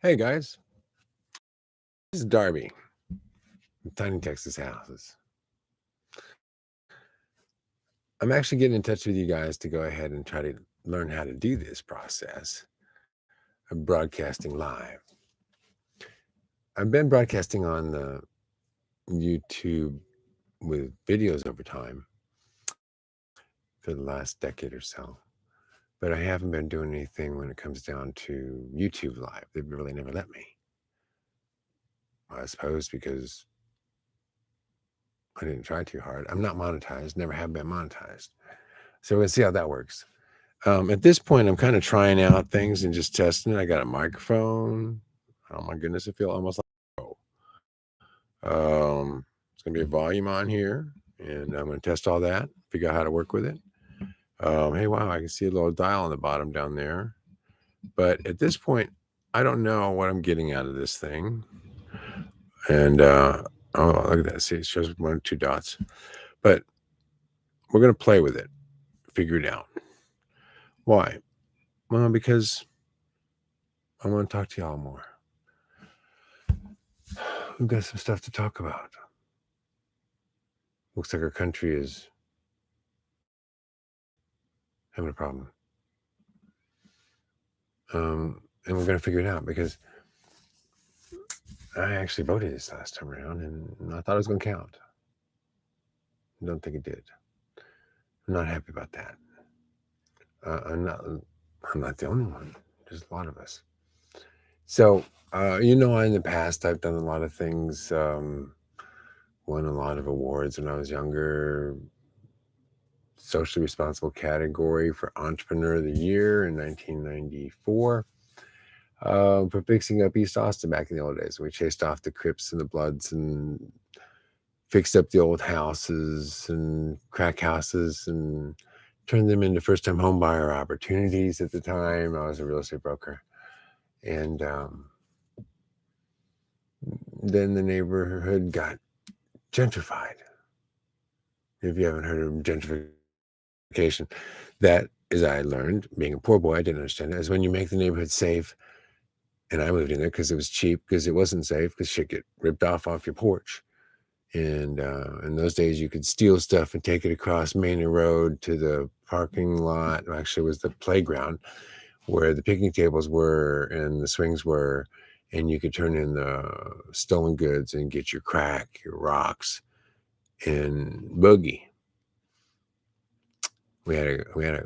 Hey guys, this is Darby from Tiny Texas Houses. I'm actually getting in touch with you guys to go ahead and try to learn how to do this process of broadcasting live. I've been broadcasting on the YouTube with videos over time for the last decade or so, but I haven't been doing anything when it comes down to YouTube Live. They've really never let me. I suppose because I didn't try too hard. I'm not monetized, never have been monetized. So we'll see how that works. At this point, I'm kind of trying out things and just testing it. I got a microphone. Oh my goodness, I feel almost like it's gonna be a volume on here, and I'm gonna test all that, figure out how to work with it. Hey, wow, I can see a little dial on the bottom down there. But at this point, I don't know what I'm getting out of this thing. And oh, look at that. See, it shows 1 or 2 dots. But we're gonna play with it, figure it out. Why? Well, because I want to talk to y'all more. We've got some stuff to talk about. Looks like our country is having a problem. And we're going to figure it out because I actually voted this last time around and I thought it was going to count. I don't think it did. I'm not happy about that. I'm not the only one. There's a lot of us. So, in the past, I've done a lot of things, won a lot of awards when I was younger. Socially responsible category for Entrepreneur of the Year in 1994 for fixing up East Austin back in the old days. We chased off the Crips and the Bloods and fixed up the old houses and crack houses and turned them into first-time home buyer opportunities. At the time, I was a real estate broker. And then the neighborhood got gentrified. If you haven't heard of gentrification, that, as I learned, being a poor boy, I didn't understand it, is when you make the neighborhood safe. And I moved in there because it was cheap, because it wasn't safe, because shit get ripped off your porch. And in those days, you could steal stuff and take it across Manor Road to the parking lot. Actually, it was the playground where the picnic tables were and the swings were. And you could turn in the stolen goods and get your crack, your rocks, and boogie. We had a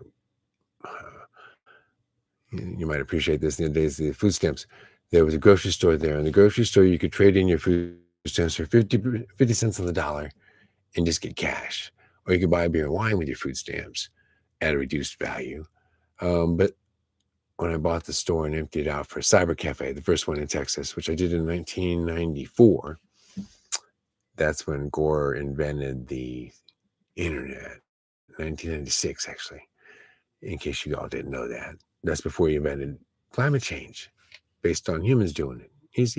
you might appreciate this in the days of the food stamps. There was a grocery store there. In the grocery store, you could trade in your food stamps for 50 cents on the dollar and just get cash. Or you could buy beer and wine with your food stamps at a reduced value. But when I bought the store and emptied it out for a cyber cafe, the first one in Texas, which I did in 1994, that's when Gore invented the internet. 1996, actually, in case you all didn't know that. That's before he invented climate change based on humans doing it. He's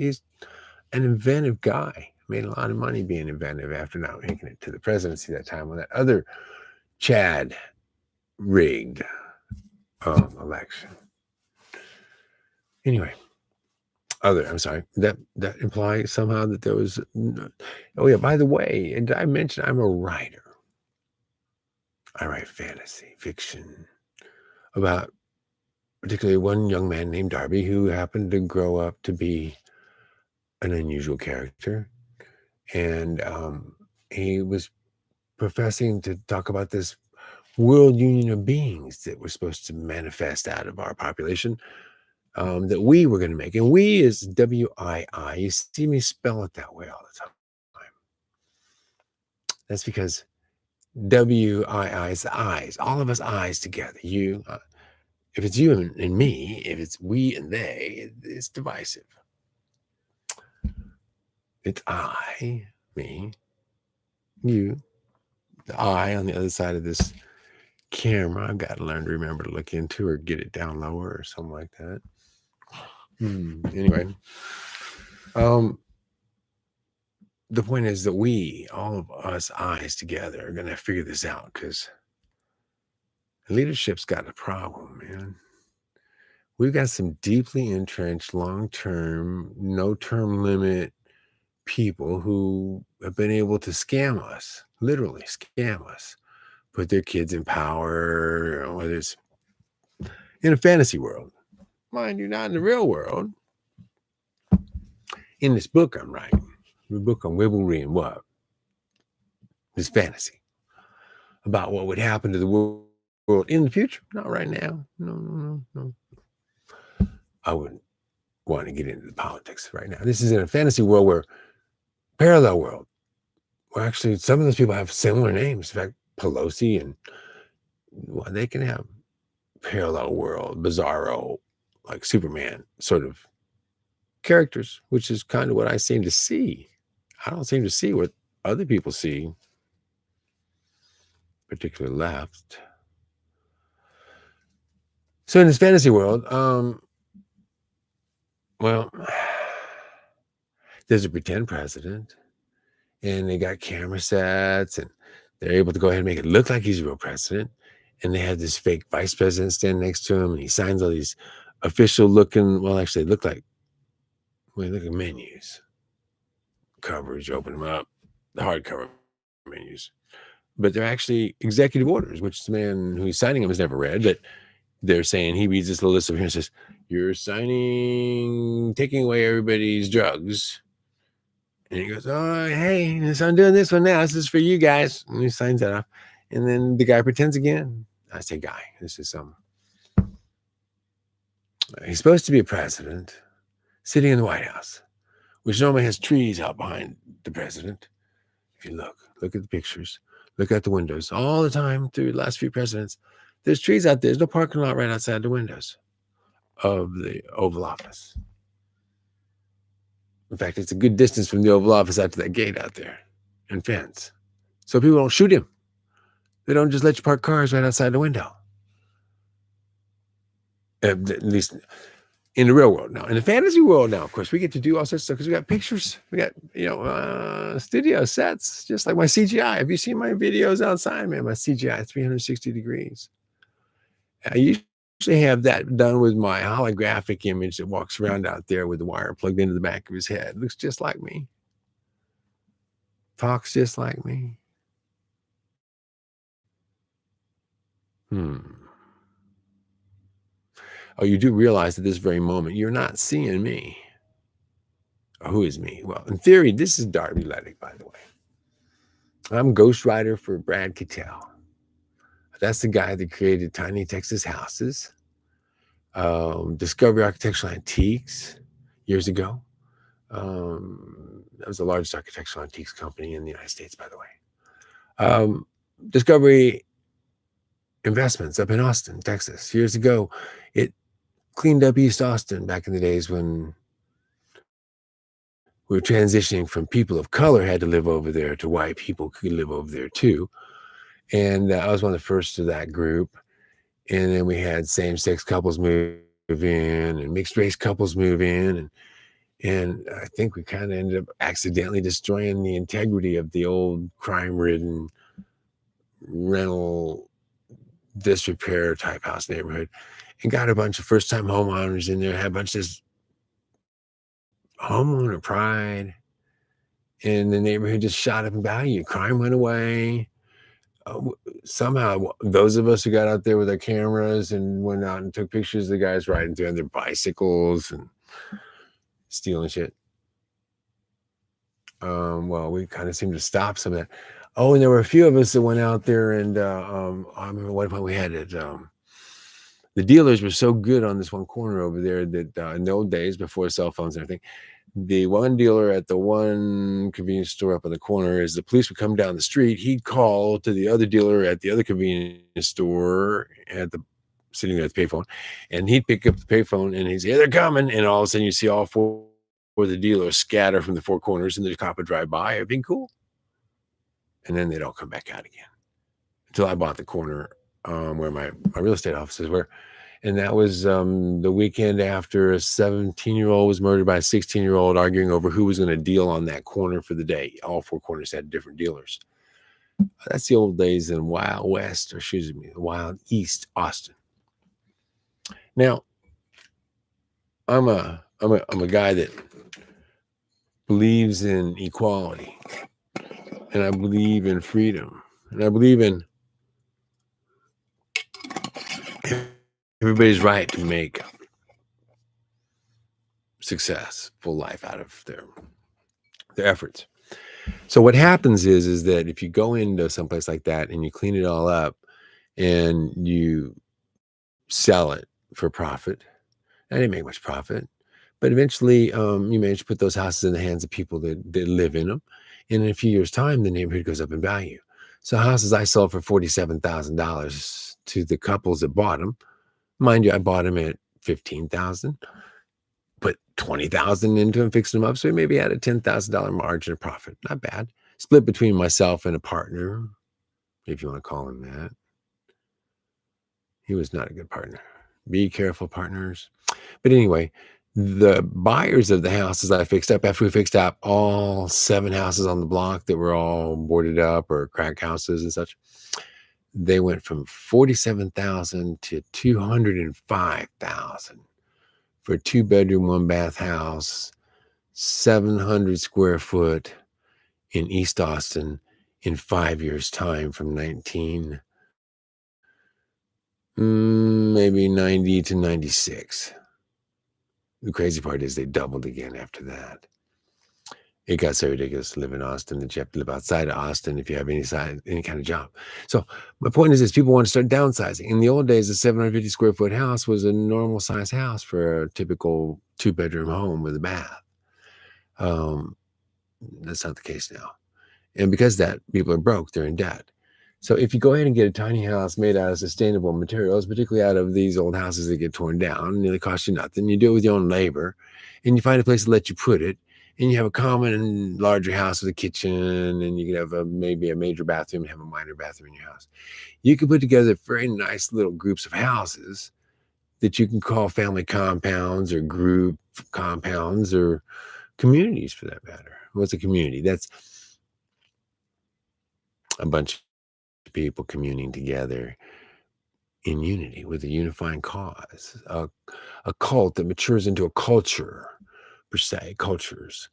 an inventive guy. Made a lot of money being inventive after not making it to the presidency that time when that other Chad rigged election. Anyway, I'm sorry. That implies somehow that there was. Oh yeah. By the way, and I mentioned I'm a writer. I write fantasy fiction about particularly one young man named Darby who happened to grow up to be an unusual character. And he was professing to talk about this world union of beings that were supposed to manifest out of our population, that we were going to make. And we is W-I-I. You see me spell it that way all the time. That's because W-I-I is the eyes. All of us eyes together. You, if it's you and me, if it's we and they, it's divisive. It's I, me, you, the eye on the other side of this camera. I've got to learn to remember to look into or get it down lower or something like that. Anyway, the point is that we, all of us eyes together, are going to figure this out because leadership's got a problem, man. we've got some deeply entrenched, long-term, no-term limit people who have been able to scam us, literally scam us, put their kids in power, whether it's in a fantasy world, mind you, not in the real world. In this book I'm writing, the book on Wibblery and what? This fantasy about what would happen to the world in the future. Not right now. No, no, no, no. I wouldn't want to get into the politics right now. This is in a fantasy world where parallel world. Well, actually, some of those people have similar names. In fact, Pelosi and well, they can have parallel world, bizarro, like Superman sort of characters, which is kind of what I seem to see. I don't seem to see what other people see, particularly left. So in this fantasy world, well, there's a pretend president, and they got camera sets, and they're able to go ahead and make it look like he's a real president. And they have this fake vice president stand next to him, and he signs all these official looking, well, actually, they look like, well, look at menus, coverage, open them up, the hardcover menus. But they're actually executive orders, which the man who's signing them has never read, but they're saying he reads this little list over here and says, you're signing, taking away everybody's drugs. And he goes, oh, hey, so I'm doing this one now. This is for you guys. And he signs that off. And then the guy pretends again. I say guy. This is he's supposed to be a president sitting in the White House, which normally has trees out behind the president. If you look at the pictures, look at the windows all the time through the last few presidents. There's trees out there. There's no parking lot right outside the windows of the Oval Office. In fact, it's a good distance from the Oval Office out to that gate out there and fence. So people don't shoot him. They don't just let you park cars right outside the window. At least in the real world now. In the fantasy world now, of course, we get to do all sorts of stuff because we got pictures. We got, studio sets, just like my CGI. Have you seen my videos outside, man? My CGI, 360 degrees. I usually have that done with my holographic image that walks around out there with the wire plugged into the back of his head. Looks just like me. Talks just like me. Oh, you do realize at this very moment, you're not seeing me. Who is me? Well, in theory, this is Darby Lettick, by the way. I'm ghostwriter for Brad Kittel. That's the guy that created Tiny Texas Houses, Discovery Architectural Antiques years ago. That was the largest architectural antiques company in the United States, by the way. Discovery Investments up in Austin, Texas. Years ago, it cleaned up East Austin back in the days when we were transitioning from people of color had to live over there to white people could live over there too. And I was one of the first of that group. And then we had same-sex couples move in and mixed race couples move in. And I think we kind of ended up accidentally destroying the integrity of the old crime-ridden rental disrepair type house neighborhood and got a bunch of first-time homeowners in there, had a bunch of this homeowner pride, and the neighborhood just shot up in value. Crime went away. Somehow, those of us who got out there with our cameras and went out and took pictures of the guys riding through on their bicycles and stealing shit. Well, we kind of seemed to stop some of that. Oh, and there were a few of us that went out there, and I remember one point we had it. The dealers were so good on this one corner over there that in the old days, before cell phones and everything, the one dealer at the one convenience store up on the corner, as the police would come down the street, he'd call to the other dealer at the other convenience store sitting there at the payphone, and he'd pick up the payphone and he'd say, they're coming. And all of a sudden you see all four of the dealers scatter from the four corners and the cop would drive by. It'd be cool. And then they'd all come back out again until I bought the corner where my real estate offices were. And that was the weekend after a 17-year-old was murdered by a 16-year-old, arguing over who was going to deal on that corner for the day. All four corners had different dealers. That's the old days in Wild East Austin. Now, I'm a guy that believes in equality, and I believe in freedom, and I believe in everybody's right to make successful life out of their efforts. So what happens is that if you go into someplace like that and you clean it all up and you sell it for profit, I didn't make much profit, but eventually you manage to put those houses in the hands of people that live in them. And in a few years' time, the neighborhood goes up in value. So houses I sold for $47,000 to the couples that bought them, mind you, I bought them at 15,000, put 20,000 into them, fixed them up. So we maybe had a $10,000 margin of profit. Not bad. Split between myself and a partner, if you want to call him that. He was not a good partner. Be careful, partners. But anyway, the buyers of the houses I fixed up, after we fixed up all 7 houses on the block that were all boarded up or crack houses and such, they went from 47,000 to 205,000 for a 2-bedroom, 1-bath house, 700 square foot in East Austin in 5 years' time, from maybe 90 to 96. The crazy part is they doubled again after that. It got so ridiculous to live in Austin that you have to live outside of Austin if you have any kind of job. So my point is this: people want to start downsizing. In the old days, a 750 square foot house was a normal size house for a typical 2-bedroom home with a bath. That's not the case now. And because that, people are broke, they're in debt. So if you go ahead and get a tiny house made out of sustainable materials, particularly out of these old houses that get torn down, and they cost you nothing, you do it with your own labor, and you find a place to let you put it, and you have a common and larger house with a kitchen, and you can have maybe a major bathroom and have a minor bathroom in your house. You can put together very nice little groups of houses that you can call family compounds or group compounds or communities, for that matter. What's a community? That's a bunch of people communing together in unity with a unifying cause, a cult that matures into a culture, per se, cultures.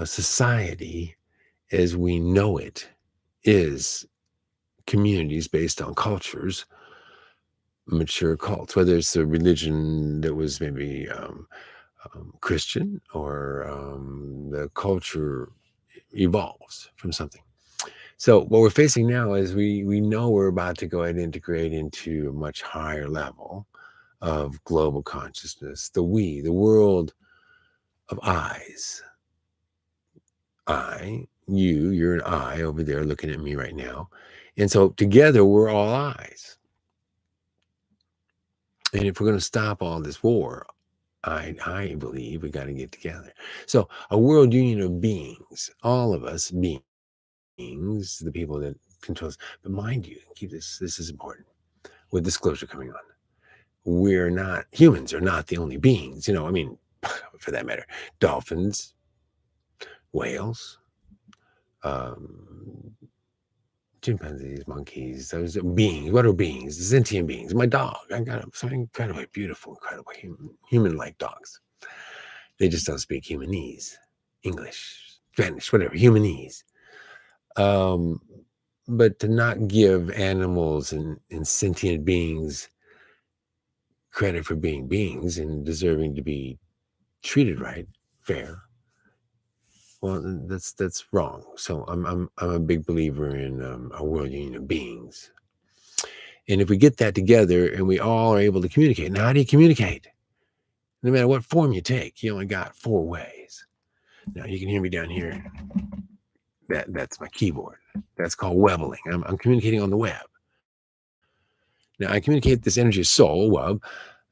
Society as we know it is communities based on cultures, mature cults, whether it's a religion that was maybe Christian, or the culture evolves from something. So what we're facing now is we know we're about to go ahead and integrate into a much higher level of global consciousness. The world of eyes. You're an eye over there looking at me right now. And so together we're all eyes. And if we're going to stop all this war, I believe we got to get together. So a world union of beings, all of us beings, the people that control us. But mind you, keep this is important, with disclosure coming on. Humans are not the only beings, I mean, for that matter, dolphins, whales, chimpanzees, monkeys, those are beings. What are beings? Sentient beings. My dog, I got some incredibly beautiful, incredibly human-like dogs. They just don't speak humanese, English, Spanish, whatever, humanese. But to not give animals and sentient beings credit for being beings and deserving to be treated right, fair, well, that's wrong. So I'm a big believer in a world union of beings. And if we get that together and we all are able to communicate, now how do you communicate? No matter what form you take, you only got 4 ways. Now you can hear me down here. That's my keyboard. That's called webbling. I'm communicating on the web. Now I communicate this energy of soul, web,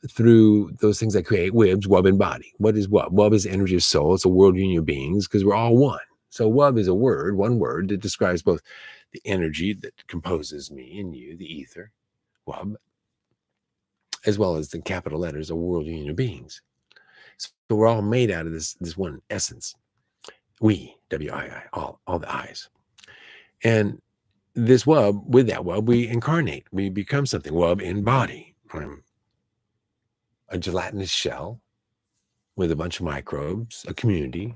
through those things I create, wibs, wub, and body. What is wub? Wub is energy of soul. It's a world union of beings because we're all one. So wub is one word that describes both the energy that composes me and you, the ether, wub, as well as the capital letters, a world union of beings. So we're all made out of this one essence. We, W-I-I, all the I's. And this wub, with that wub, we incarnate. We become something. Wub in body. I'm a gelatinous shell with a bunch of microbes, a community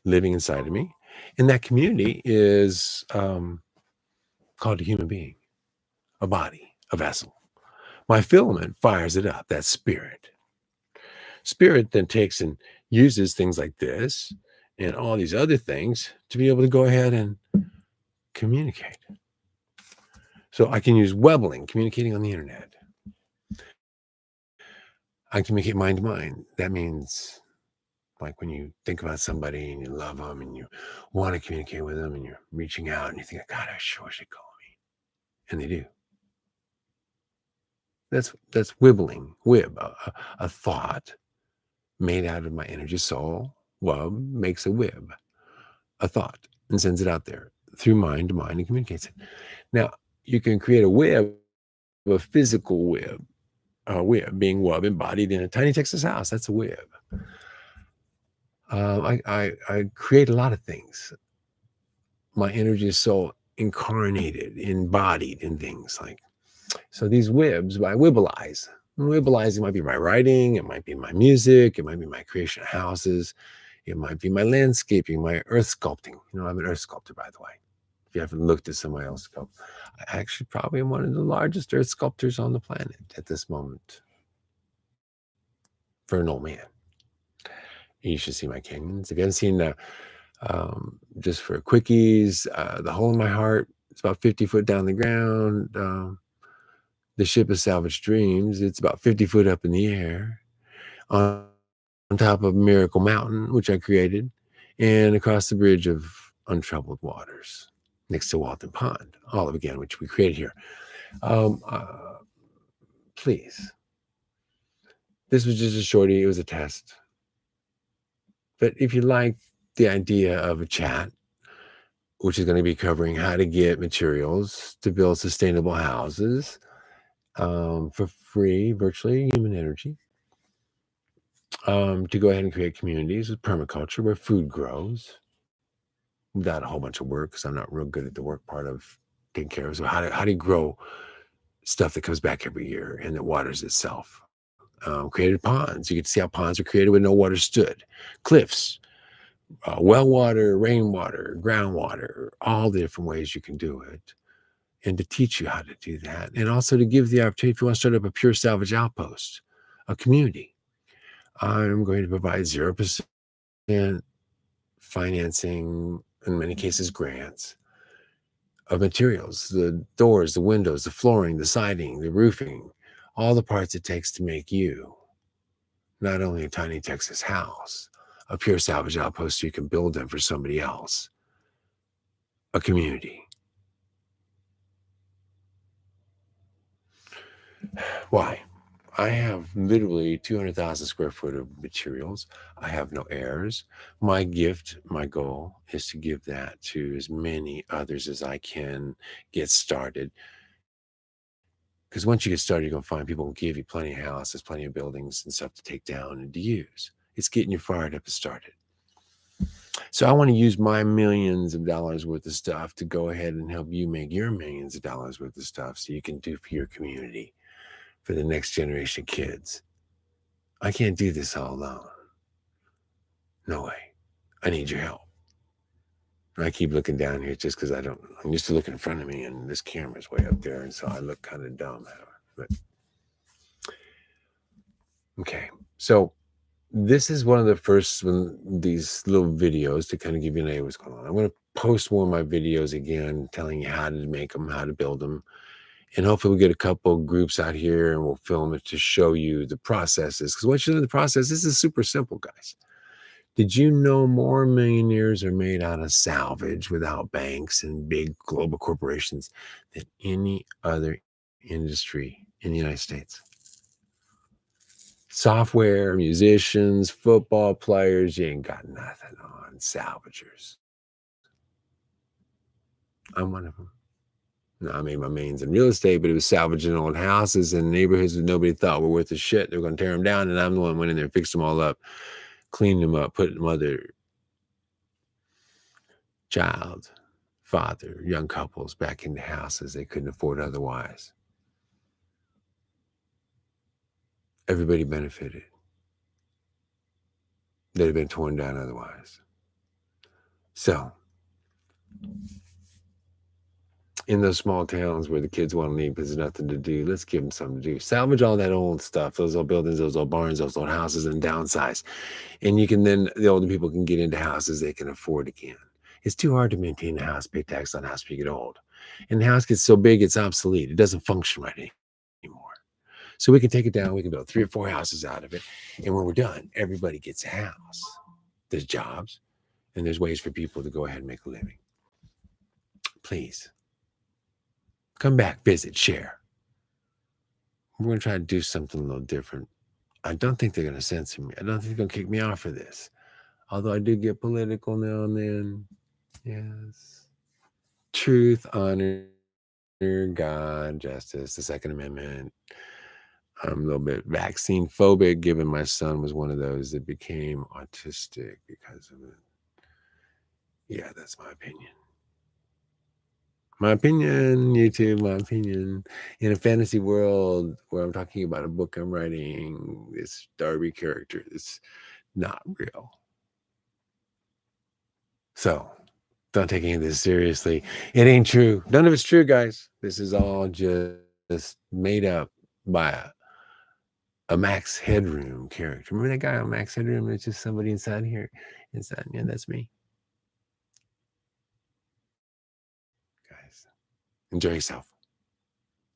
living inside of me. And that community is called a human being, a body, a vessel. My filament fires it up, that spirit. Spirit then takes and uses things like this and all these other things to be able to go ahead and communicate. So I can use webbling, communicating on the internet. I communicate mind to mind. That means like when you think about somebody and you love them and you want to communicate with them and you're reaching out and you think, God, I sure wish they'd call me. And they do. That's wibbling, a thought made out of my energy soul. Wub makes a wib, a thought, and sends it out there through mind to mind and communicates it. Now, you can create a web, a physical web, a web being wub embodied in a tiny Texas house. That's a web. I create a lot of things. My energy is so incarnated, embodied in things like, so these wibs, I wibbleize. Wibbleizing might be my writing, it might be my music, it might be my creation of houses, it might be my landscaping, my earth sculpting. You know, I'm an earth sculptor, by the way. If you haven't looked at somebody else sculpt, I actually probably am one of the largest earth sculptors on the planet at this moment for an old man. You should see my canyons. If you haven't seen just for quickies, the hole in my heart, it's about 50 foot down the ground. The ship of salvaged dreams, it's about 50 foot up in the air on top of Miracle Mountain, which I created, and across the bridge of untroubled waters next to Walton Pond, all of again, which we created here. Please. This was just a shorty. It was a test. But if you like the idea of a chat, which is going to be covering how to get materials to build sustainable houses for free, virtually human energy, to go ahead and create communities with permaculture where food grows without a whole bunch of work, because I'm not real good at the work part of taking care of. So how do you grow stuff that comes back every year and that waters itself? Created ponds. You get to see how ponds are created when no water stood. Cliffs, well water, rainwater, groundwater, all the different ways you can do it. And to teach you how to do that. And also to give the opportunity, if you want to start up a Pure Salvage outpost, a community, I'm going to provide 0% financing, in many cases grants, of materials, the doors, the windows, the flooring, the siding, the roofing, all the parts it takes to make you not only a tiny Texas house, a Pure Salvage outpost so you can build them for somebody else, a community. Why? I have literally 200,000 square foot of materials. I have no heirs. My gift, my goal is to give that to as many others as I can get started. Because once you get started, you're going to find people will give you plenty of houses, plenty of buildings and stuff to take down and to use. It's getting you fired up and started. So I want to use my millions of dollars worth of stuff to go ahead and help you make your millions of dollars worth of stuff so you can do for your community, for the next generation of kids. I can't do this all alone. No way. I need your help. I keep looking down here just because I'm used to looking in front of me and this camera's way up there. And so I look kind of dumb. But okay. So this is one of the first these little videos to kind of give you an idea what's going on. I'm going to post more of my videos again, telling you how to make them, how to build them. And hopefully we'll get a couple groups out here and we'll film it to show you the processes. Because once you know the process, this is super simple, guys. Did you know more millionaires are made out of salvage without banks and big global corporations than any other industry in the United States? Software, musicians, football players, you ain't got nothing on salvagers. I'm one of them. No, I made my millions in real estate, but it was salvaging old houses in neighborhoods that nobody thought were worth a shit. They were going to tear them down, and I'm the one who went in there, fixed them all up, cleaned them up, put mother, child, father, young couples back into houses they couldn't afford otherwise. Everybody benefited. that have been torn down otherwise. So, in those small towns where the kids want to leave because there's nothing to do, let's give them something to do. Salvage all that old stuff, those old buildings, those old barns, those old houses, and downsize. And you can then, the older people can get into houses they can afford again. It's too hard to maintain a house, pay tax on a house when you get old. And the house gets so big, it's obsolete. It doesn't function right anymore. So we can take it down. We can build 3 or 4 houses out of it. And when we're done, everybody gets a house. There's jobs and there's ways for people to go ahead and make a living. Please come back, visit, share. We're going to try to do something a little different. I don't think they're going to censor me. I don't think they're going to kick me off for this. Although I do get political now and then. Yes. Truth, honor, God, justice, the Second Amendment. I'm a little bit vaccine phobic, given my son was one of those that became autistic because of it. Yeah, that's my opinion. My opinion, YouTube, my opinion. In a fantasy world where I'm talking about a book I'm writing, this Darby character is not real. So don't take any of this seriously. It ain't true. None of it's true, guys. This is all just made up by a Max Headroom character. Remember that guy on Max Headroom? It's just somebody inside here. Inside, yeah, that's me. Guys, enjoy yourself.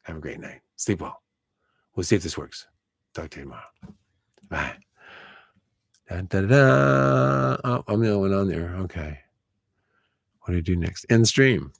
Have a great night. Sleep well. We'll see if this works. Talk to you tomorrow. Bye. Da, da, da. Oh, I'm the only one on there. Okay. What do I do next? End stream.